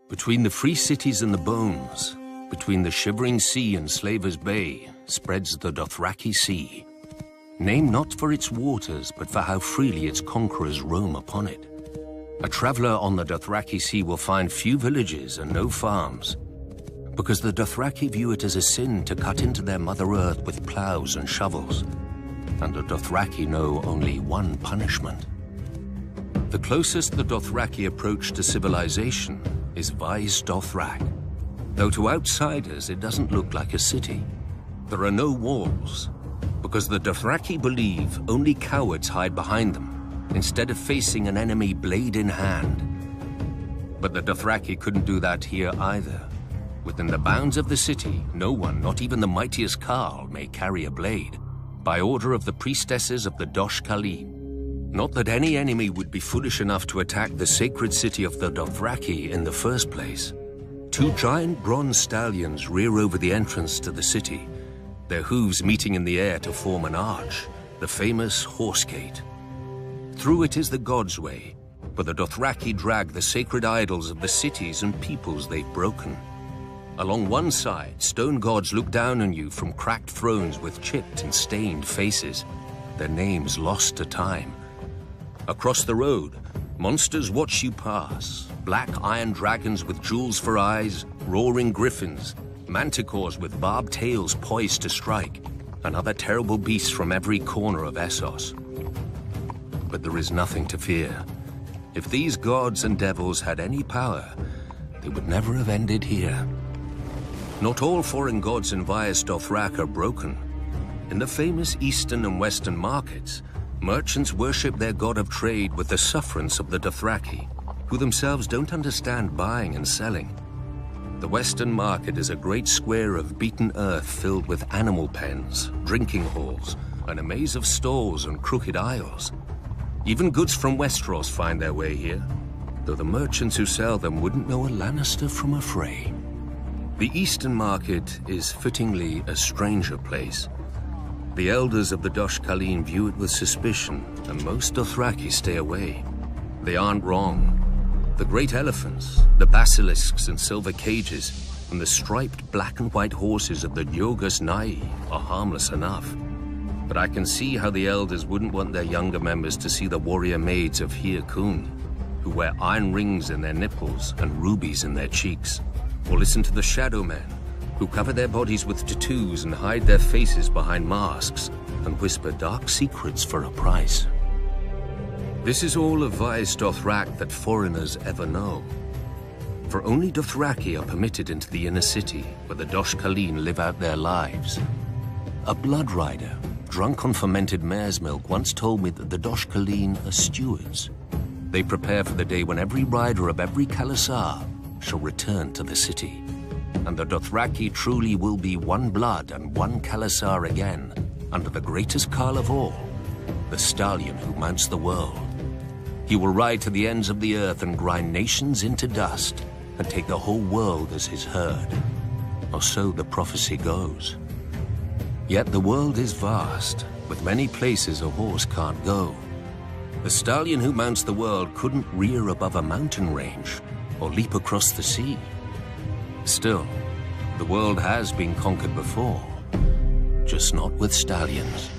Between the free cities and the bones, between the shivering sea and Slaver's Bay, spreads the Dothraki Sea. Named not for its waters, but for how freely its conquerors roam upon it. A traveler on the Dothraki Sea will find few villages and no farms, because the Dothraki view it as a sin to cut into their Mother Earth with plows and shovels, and the Dothraki know only one punishment. The closest the Dothraki approach to civilization is Vaes Dothrak, though to outsiders it doesn't look like a city. There are no walls, because the Dothraki believe only cowards hide behind them, instead of facing an enemy blade in hand. But the Dothraki couldn't do that here either. Within the bounds of the city, no one, not even the mightiest Khal, may carry a blade, by order of the priestesses of the Dosh Khaleen. Not that any enemy would be foolish enough to attack the sacred city of the Dothraki in the first place. Two giant bronze stallions rear over the entrance to the city, their hooves meeting in the air to form an arch, the famous Horse Gate. Through it is the God's Way, but the Dothraki drag the sacred idols of the cities and peoples they've broken. Along one side, stone gods look down on you from cracked thrones with chipped and stained faces, their names lost to time. Across the road, monsters watch you pass, black iron dragons with jewels for eyes, roaring griffins, manticores with barbed tails poised to strike, and other terrible beasts from every corner of Essos. But there is nothing to fear. If these gods and devils had any power, they would never have ended here. Not all foreign gods in Vaes Dothrak are broken. In the famous eastern and western markets, merchants worship their god of trade with the sufferance of the Dothraki, who themselves don't understand buying and selling. The western market is a great square of beaten earth filled with animal pens, drinking halls, and a maze of stalls and crooked aisles. Even goods from Westeros find their way here, though the merchants who sell them wouldn't know a Lannister from a Frey. The eastern market is fittingly a stranger place. The elders of the Dosh Khaleen view it with suspicion, and most Dothraki stay away. They aren't wrong. The great elephants, the basilisks and silver cages, and the striped black and white horses of the Diogus Nai are harmless enough. But I can see how the elders wouldn't want their younger members to see the warrior maids of Hir Kun, who wear iron rings in their nipples and rubies in their cheeks, or listen to the Shadow Men, who cover their bodies with tattoos and hide their faces behind masks and whisper dark secrets for a price. This is all of Vaes Dothrak that foreigners ever know. For only Dothraki are permitted into the inner city, where the Dosh Khaleen live out their lives. A blood rider, drunk on fermented mare's milk, once told me that the Dosh Khaleen are stewards. They prepare for the day when every rider of every Khalasar shall return to the city. And the Dothraki truly will be one blood and one Khalasar again, under the greatest Khal of all, the stallion who mounts the world. He will ride to the ends of the earth and grind nations into dust, and take the whole world as his herd. Or so the prophecy goes. Yet the world is vast, with many places a horse can't go. The stallion who mounts the world couldn't rear above a mountain range, or leap across the sea. Still, the world has been conquered before, just not with stallions.